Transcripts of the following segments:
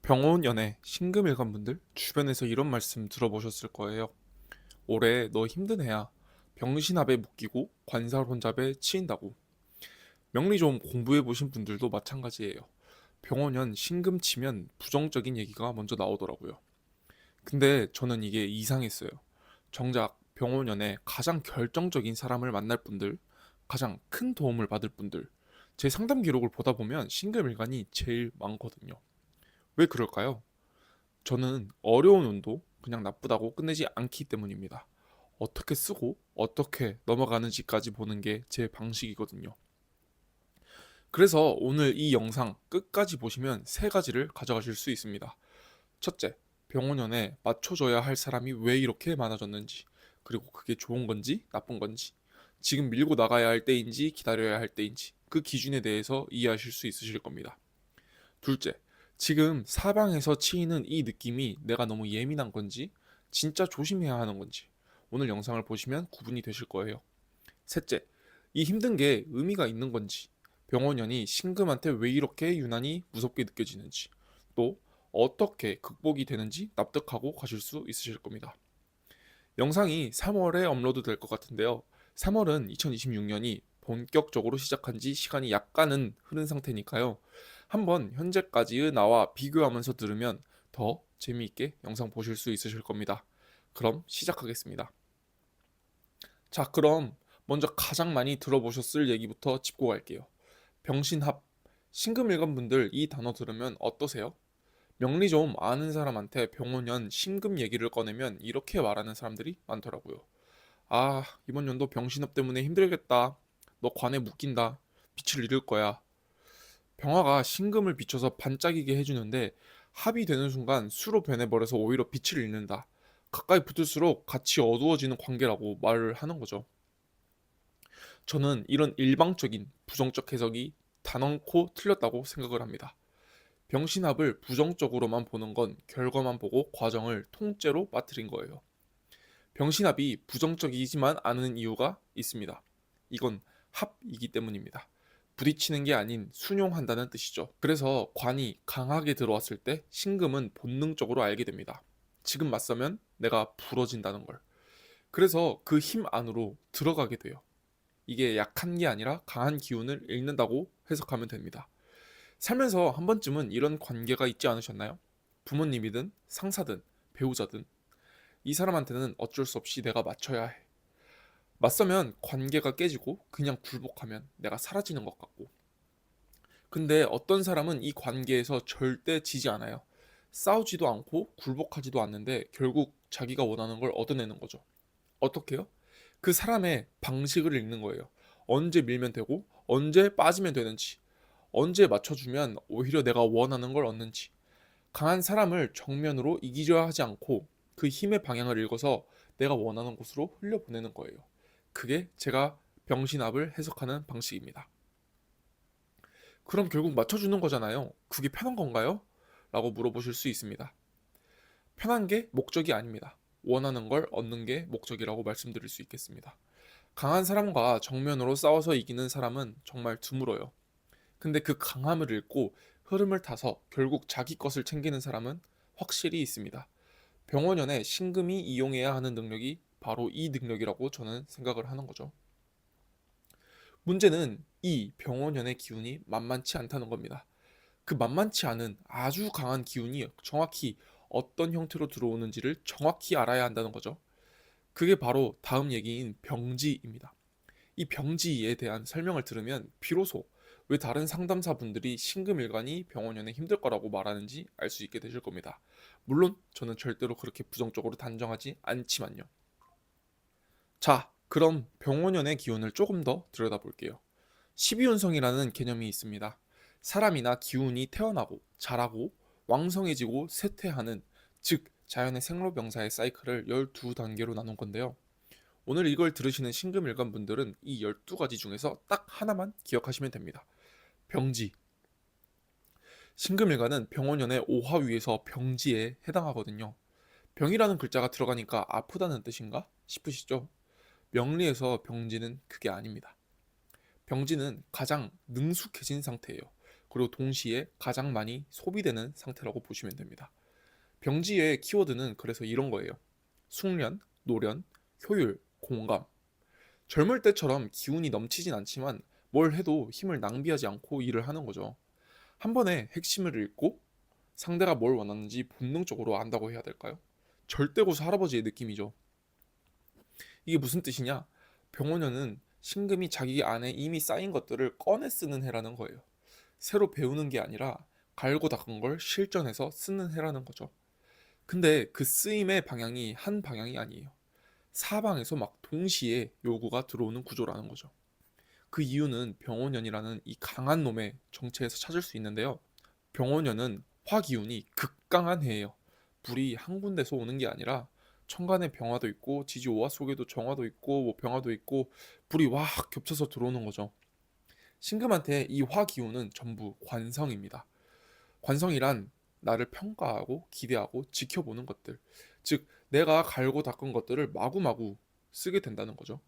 병원 연애 신금일관 분들 주변에서 이런 말씀 들어보셨을 거예요. 올해 너 힘든 애야. 병신압에 묶이고 관살 혼잡에 치인다고. 명리 좀 공부해 보신 분들도 마찬가지예요. 병원연 신금 치면 부정적인 얘기가 먼저 나오더라고요. 근데 저는 이게 이상했어요. 정작 병원연애 가장 결정적인 사람을 만날 분들, 가장 큰 도움을 받을 분들, 제 상담 기록을 보다 보면 신금일관이 제일 많거든요. 왜 그럴까요? 저는 어려운 운도 그냥 나쁘다고 끝내지 않기 때문입니다. 어떻게 쓰고 어떻게 넘어가는지까지 보는 게 제 방식이거든요. 그래서 오늘 이 영상 끝까지 보시면 세 가지를 가져가실 수 있습니다. 첫째, 병원연에 맞춰줘야 할 사람이 왜 이렇게 많아졌는지, 그리고 그게 좋은 건지 나쁜 건지, 지금 밀고 나가야 할 때인지 기다려야 할 때인지, 그 기준에 대해서 이해하실 수 있으실 겁니다. 둘째, 지금 사방에서 치이는 이 느낌이 내가 너무 예민한 건지, 진짜 조심해야 하는 건지, 오늘 영상을 보시면 구분이 되실 거예요. 셋째, 이 힘든 게 의미가 있는 건지, 병원연이 신금한테 왜 이렇게 유난히 무섭게 느껴지는지, 또 어떻게 극복이 되는지 납득하고 가실 수 있으실 겁니다. 영상이 3월에 업로드 될 것 같은데요. 3월은 2026년이 본격적으로 시작한 지 시간이 약간은 흐른 상태니까요. 한번 현재까지의 나와 비교하면서 들으면 더 재미있게 영상 보실 수 있으실 겁니다. 그럼 시작하겠습니다. 자, 그럼 먼저 가장 많이 들어보셨을 얘기부터 짚고 갈게요. 병신합. 신금일관 분들 이 단어 들으면 어떠세요? 명리 좀 아는 사람한테 병원연 신금 얘기를 꺼내면 이렇게 말하는 사람들이 많더라고요. 아, 이번 연도 병신업 때문에 힘들겠다. 너 관에 묶인다. 빛을 잃을 거야. 병화가 신금을 비춰서 반짝이게 해주는데 합이 되는 순간 수로 변해버려서 오히려 빛을 잃는다. 가까이 붙을수록 같이 어두워지는 관계라고 말을 하는 거죠. 저는 이런 일방적인 부정적 해석이 단언코 틀렸다고 생각을 합니다. 병신합을 부정적으로만 보는 건 결과만 보고 과정을 통째로 빠뜨린 거예요. 병신합이 부정적이지만 않은 이유가 있습니다. 이건 합이기 때문입니다. 부딪히는 게 아닌 순용한다는 뜻이죠. 그래서 관이 강하게 들어왔을 때 신금은 본능적으로 알게 됩니다. 지금 맞서면 내가 부러진다는 걸. 그래서 그 힘 안으로 들어가게 돼요. 이게 약한 게 아니라 강한 기운을 잃는다고 해석하면 됩니다. 살면서 한 번쯤은 이런 관계가 있지 않으셨나요? 부모님이든 상사든 배우자든 이 사람한테는 어쩔 수 없이 내가 맞춰야 해. 맞서면 관계가 깨지고 그냥 굴복하면 내가 사라지는 것 같고. 근데 어떤 사람은 이 관계에서 절대 지지 않아요. 싸우지도 않고 굴복하지도 않는데 결국 자기가 원하는 걸 얻어내는 거죠. 어떻게요? 그 사람의 방식을 읽는 거예요. 언제 밀면 되고 언제 빠지면 되는지, 언제 맞춰주면 오히려 내가 원하는 걸 얻는지. 강한 사람을 정면으로 이기려 하지 않고 그 힘의 방향을 읽어서 내가 원하는 곳으로 흘려보내는 거예요. 그게 제가 병신압을 해석하는 방식입니다. 그럼 결국 맞춰주는 거잖아요. 그게 편한 건가요? 라고 물어보실 수 있습니다. 편한 게 목적이 아닙니다. 원하는 걸 얻는 게 목적이라고 말씀드릴 수 있겠습니다. 강한 사람과 정면으로 싸워서 이기는 사람은 정말 드물어요. 근데 그 강함을 잃고 흐름을 타서 결국 자기 것을 챙기는 사람은 확실히 있습니다. 병원연에 신금이 이용해야 하는 능력이 바로 이 능력이라고 저는 생각을 하는 거죠. 문제는 이 병원연의 기운이 만만치 않다는 겁니다. 그 만만치 않은 아주 강한 기운이 정확히 어떤 형태로 들어오는지를 정확히 알아야 한다는 거죠. 그게 바로 다음 얘기인 병지입니다. 이 병지에 대한 설명을 들으면 비로소 왜 다른 상담사분들이 신금일관이 병원연에 힘들 거라고 말하는지 알 수 있게 되실 겁니다. 물론 저는 절대로 그렇게 부정적으로 단정하지 않지만요. 자, 그럼 병원연의 기운을 조금 더 들여다볼게요. 12운성이라는 개념이 있습니다. 사람이나 기운이 태어나고 자라고 왕성해지고 쇠퇴하는, 즉 자연의 생로병사의 사이클을 12단계로 나눈 건데요. 오늘 이걸 들으시는 신금일관 분들은 이 12가지 중에서 딱 하나만 기억하시면 됩니다. 병지. 신금일관은 병원연의 5화위에서 병지에 해당하거든요. 병이라는 글자가 들어가니까 아프다는 뜻인가 싶으시죠? 명리에서 병지는 그게 아닙니다. 병지는 가장 능숙해진 상태예요. 그리고 동시에 가장 많이 소비되는 상태라고 보시면 됩니다. 병지의 키워드는 그래서 이런 거예요. 숙련, 노련, 효율, 공감. 젊을 때처럼 기운이 넘치진 않지만 뭘 해도 힘을 낭비하지 않고 일을 하는 거죠. 한 번에 핵심을 읽고 상대가 뭘 원하는지 본능적으로 안다고 해야 될까요? 절대고수 할아버지의 느낌이죠. 이게 무슨 뜻이냐? 병원년은 신금이 자기 안에 이미 쌓인 것들을 꺼내 쓰는 해라는 거예요. 새로 배우는 게 아니라 갈고 닦은 걸 실전에서 쓰는 해라는 거죠. 근데 그 쓰임의 방향이 한 방향이 아니에요. 사방에서 막 동시에 요구가 들어오는 구조라는 거죠. 그 이유는 병원년이라는 이 강한 놈의 정체에서 찾을 수 있는데요. 병원년은 화기운이 극강한 해예요. 불이 한 군데서 오는 게 아니라 천간에 병화도 있고 지지오화 속에도 정화도 있고 뭐 병화도 있고 불이 확 겹쳐서 들어오는 거죠. 신금한테 이 화기운은 전부 관성입니다. 관성이란 나를 평가하고 기대하고 지켜보는 것들, 즉 내가 갈고 닦은 것들을 마구마구 쓰게 된다는 거죠.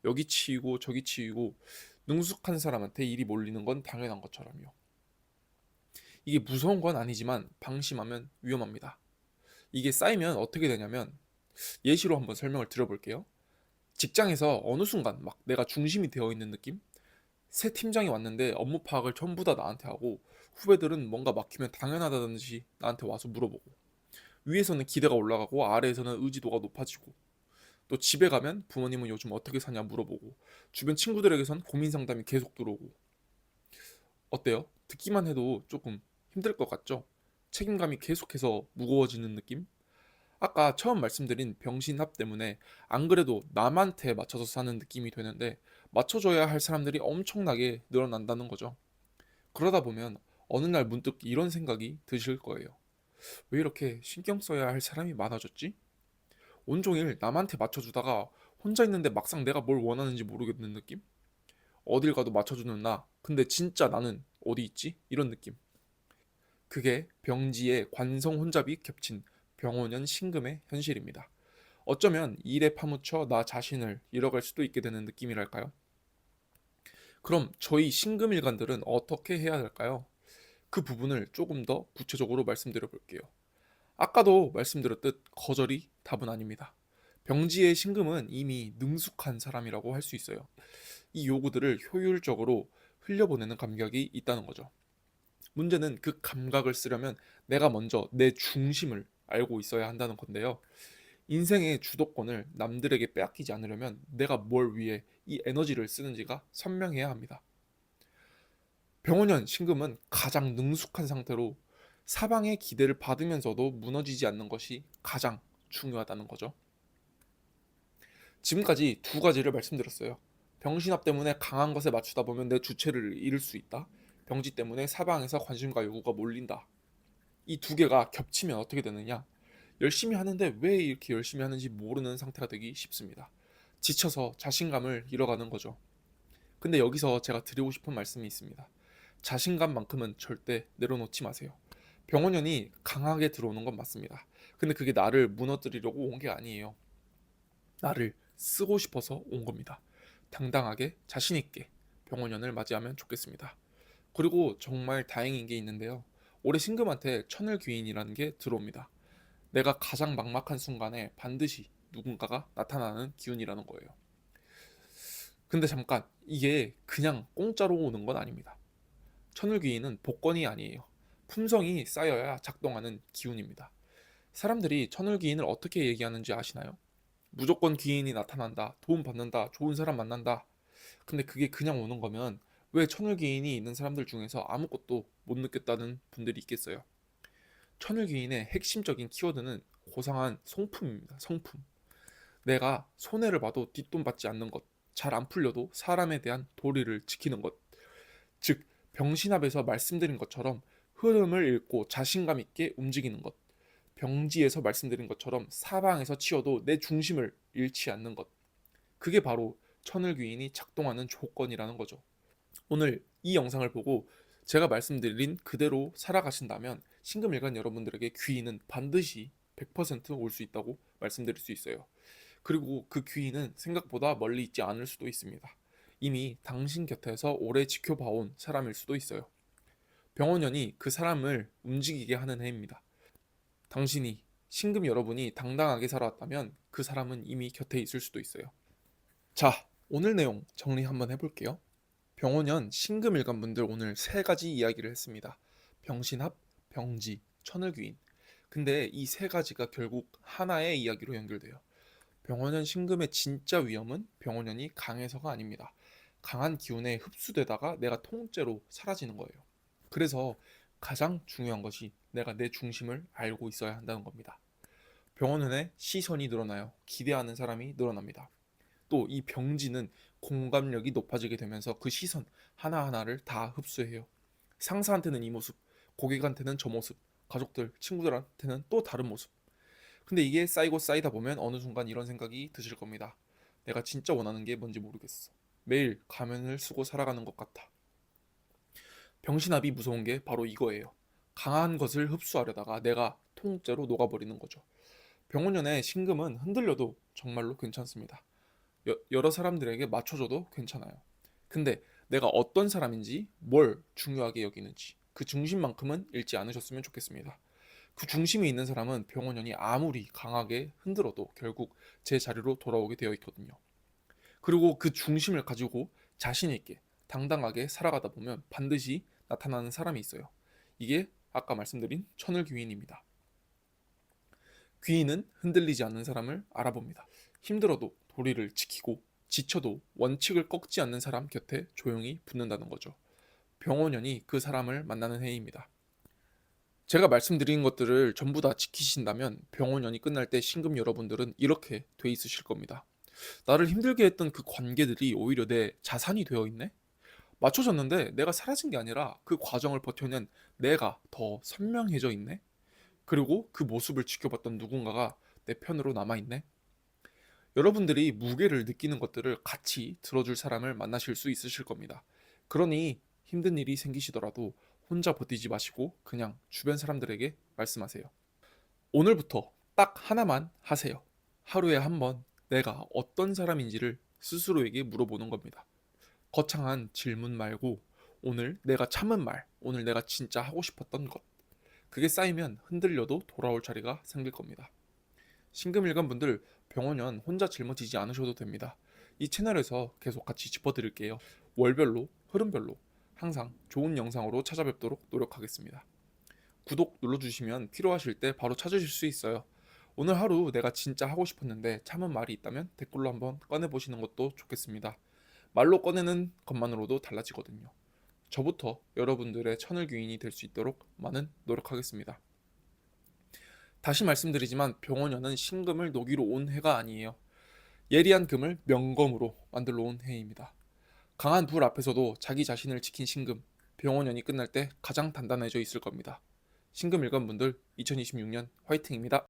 여기 치이고 저기 치이고 능숙한 사람한테 일이 몰리는 건 당연한 것처럼요. 이게 무서운 건 아니지만 방심하면 위험합니다. 이게 쌓이면 어떻게 되냐면 예시로 한번 설명을 드려볼게요. 직장에서 어느 순간 막 내가 중심이 되어 있는 느낌? 새 팀장이 왔는데 업무 파악을 전부 다 나한테 하고 후배들은 뭔가 막히면 당연하다는 듯이 나한테 와서 물어보고 위에서는 기대가 올라가고 아래에서는 의지도가 높아지고 또 집에 가면 부모님은 요즘 어떻게 사냐 물어보고 주변 친구들에게선 고민 상담이 계속 들어오고 어때요? 듣기만 해도 조금 힘들 것 같죠? 책임감이 계속해서 무거워지는 느낌? 아까 처음 말씀드린 병신합 때문에 안 그래도 남한테 맞춰서 사는 느낌이 되는데 맞춰줘야 할 사람들이 엄청나게 늘어난다는 거죠. 그러다 보면 어느 날 문득 이런 생각이 드실 거예요. 왜 이렇게 신경 써야 할 사람이 많아졌지? 온종일 남한테 맞춰주다가 혼자 있는데 막상 내가 뭘 원하는지 모르겠는 느낌? 어딜 가도 맞춰주는 나. 근데 진짜 나는 어디 있지? 이런 느낌. 그게 병지의 관성 혼잡이 겹친 병원연 신금의 현실입니다. 어쩌면 일에 파묻혀 나 자신을 잃어갈 수도 있게 되는 느낌이랄까요? 그럼 저희 신금일간들은 어떻게 해야 할까요? 그 부분을 조금 더 구체적으로 말씀드려 볼게요. 아까도 말씀드렸듯 거절이 답은 아닙니다. 병지의 신금은 이미 능숙한 사람이라고 할 수 있어요. 이 요구들을 효율적으로 흘려보내는 감각이 있다는 거죠. 문제는 그 감각을 쓰려면 내가 먼저 내 중심을 알고 있어야 한다는 건데요. 인생의 주도권을 남들에게 빼앗기지 않으려면 내가 뭘 위해 이 에너지를 쓰는지가 선명해야 합니다. 병원연 신금은 가장 능숙한 상태로 사방의 기대를 받으면서도 무너지지 않는 것이 가장 중요하다는 거죠. 지금까지 두 가지를 말씀드렸어요. 병신합 때문에 강한 것에 맞추다 보면 내 주체를 잃을 수 있다. 병지 때문에 사방에서 관심과 요구가 몰린다. 이 두 개가 겹치면 어떻게 되느냐? 열심히 하는데 왜 이렇게 열심히 하는지 모르는 상태가 되기 쉽습니다. 지쳐서 자신감을 잃어가는 거죠. 근데 여기서 제가 드리고 싶은 말씀이 있습니다. 자신감만큼은 절대 내려놓지 마세요. 병원연이 강하게 들어오는 건 맞습니다. 근데 그게 나를 무너뜨리려고 온 게 아니에요. 나를 쓰고 싶어서 온 겁니다. 당당하게 자신있게 병원연을 맞이하면 좋겠습니다. 그리고 정말 다행인 게 있는데요. 올해 신금한테 천을귀인이라는 게 들어옵니다. 내가 가장 막막한 순간에 반드시 누군가가 나타나는 기운이라는 거예요. 근데 잠깐, 이게 그냥 공짜로 오는 건 아닙니다. 천을귀인은 복권이 아니에요. 품성이 쌓여야 작동하는 기운입니다. 사람들이 천을귀인을 어떻게 얘기하는지 아시나요? 무조건 귀인이 나타난다, 도움 받는다, 좋은 사람 만난다. 근데 그게 그냥 오는 거면 왜 천을귀인이 있는 사람들 중에서 아무것도 못 느꼈다는 분들이 있겠어요? 천을귀인의 핵심적인 키워드는 고상한 성품입니다. 성품. 내가 손해를 봐도 뒷돈 받지 않는 것, 잘 안 풀려도 사람에 대한 도리를 지키는 것. 즉 병신합에서 말씀드린 것처럼 흐름을 읽고 자신감 있게 움직이는 것. 병지에서 말씀드린 것처럼 사방에서 치어도 내 중심을 잃지 않는 것. 그게 바로 천을귀인이 작동하는 조건이라는 거죠. 오늘 이 영상을 보고 제가 말씀드린 그대로 살아가신다면 신금일간 여러분들에게 귀인은 반드시 100%올 수 있다고 말씀드릴 수 있어요. 그리고 그 귀인은 생각보다 멀리 있지 않을 수도 있습니다. 이미 당신 곁에서 오래 지켜봐온 사람일 수도 있어요. 병원연이 그 사람을 움직이게 하는 해입니다. 당신이, 신금 여러분이 당당하게 살아왔다면 그 사람은 이미 곁에 있을 수도 있어요. 자, 오늘 내용 정리 한번 해볼게요. 병원연 신금일간 분들 오늘 세 가지 이야기를 했습니다. 병신합, 병지, 천을귀인. 근데 이 세 가지가 결국 하나의 이야기로 연결돼요. 병원연 신금의 진짜 위험은 병원연이 강해서가 아닙니다. 강한 기운에 흡수되다가 내가 통째로 사라지는 거예요. 그래서 가장 중요한 것이 내가 내 중심을 알고 있어야 한다는 겁니다. 병원연의 시선이 늘어나요. 기대하는 사람이 늘어납니다. 또 이 병지는 공감력이 높아지게 되면서 그 시선 하나하나를 다 흡수해요. 상사한테는 이 모습, 고객한테는 저 모습, 가족들, 친구들한테는 또 다른 모습. 근데 이게 쌓이고 쌓이다 보면 어느 순간 이런 생각이 드실 겁니다. 내가 진짜 원하는 게 뭔지 모르겠어. 매일 가면을 쓰고 살아가는 것 같아. 병신합이 무서운 게 바로 이거예요. 강한 것을 흡수하려다가 내가 통째로 녹아버리는 거죠. 병원연의 신금은 흔들려도 정말로 괜찮습니다. 여러 사람들에게 맞춰줘도 괜찮아요. 근데 내가 어떤 사람인지 뭘 중요하게 여기는지 그 중심만큼은 잃지 않으셨으면 좋겠습니다. 그 중심에 있는 사람은 병원연이 아무리 강하게 흔들어도 결국 제 자리로 돌아오게 되어 있거든요. 그리고 그 중심을 가지고 자신 있게 당당하게 살아가다 보면 반드시 나타나는 사람이 있어요. 이게 아까 말씀드린 천을귀인입니다. 귀인은 흔들리지 않는 사람을 알아봅니다. 힘들어도 도리를 지키고 지쳐도 원칙을 꺾지 않는 사람 곁에 조용히 붙는다는 거죠. 병원연이 그 사람을 만나는 해입니다. 제가 말씀드린 것들을 전부 다 지키신다면 병원연이 끝날 때 신금 여러분들은 이렇게 돼 있으실 겁니다. 나를 힘들게 했던 그 관계들이 오히려 내 자산이 되어 있네? 맞춰졌는데 내가 사라진 게 아니라 그 과정을 버텨낸 내가 더 선명해져 있네? 그리고 그 모습을 지켜봤던 누군가가 내 편으로 남아있네? 여러분들이 무게를 느끼는 것들을 같이 들어줄 사람을 만나실 수 있으실 겁니다. 그러니 힘든 일이 생기시더라도 혼자 버티지 마시고 그냥 주변 사람들에게 말씀하세요. 오늘부터 딱 하나만 하세요. 하루에 한 번 내가 어떤 사람인지를 스스로에게 물어보는 겁니다. 거창한 질문 말고 오늘 내가 참은 말, 오늘 내가 진짜 하고 싶었던 것. 그게 쌓이면 흔들려도 돌아올 자리가 생길 겁니다. 신금일간 분들 병원연 혼자 짊어지지 않으셔도 됩니다. 이 채널에서 계속 같이 짚어드릴게요. 월별로, 흐름별로 항상 좋은 영상으로 찾아뵙도록 노력하겠습니다. 구독 눌러주시면 필요하실 때 바로 찾으실 수 있어요. 오늘 하루 내가 진짜 하고 싶었는데 참은 말이 있다면 댓글로 한번 꺼내보시는 것도 좋겠습니다. 말로 꺼내는 것만으로도 달라지거든요. 저부터 여러분들의 천을귀인이 될 수 있도록 많은 노력하겠습니다. 다시 말씀드리지만 병원연은 신금을 녹이러 온 해가 아니에요. 예리한 금을 명검으로 만들러 온 해입니다. 강한 불 앞에서도 자기 자신을 지킨 신금, 병원연이 끝날 때 가장 단단해져 있을 겁니다. 신금 일관분들 2026년 화이팅입니다.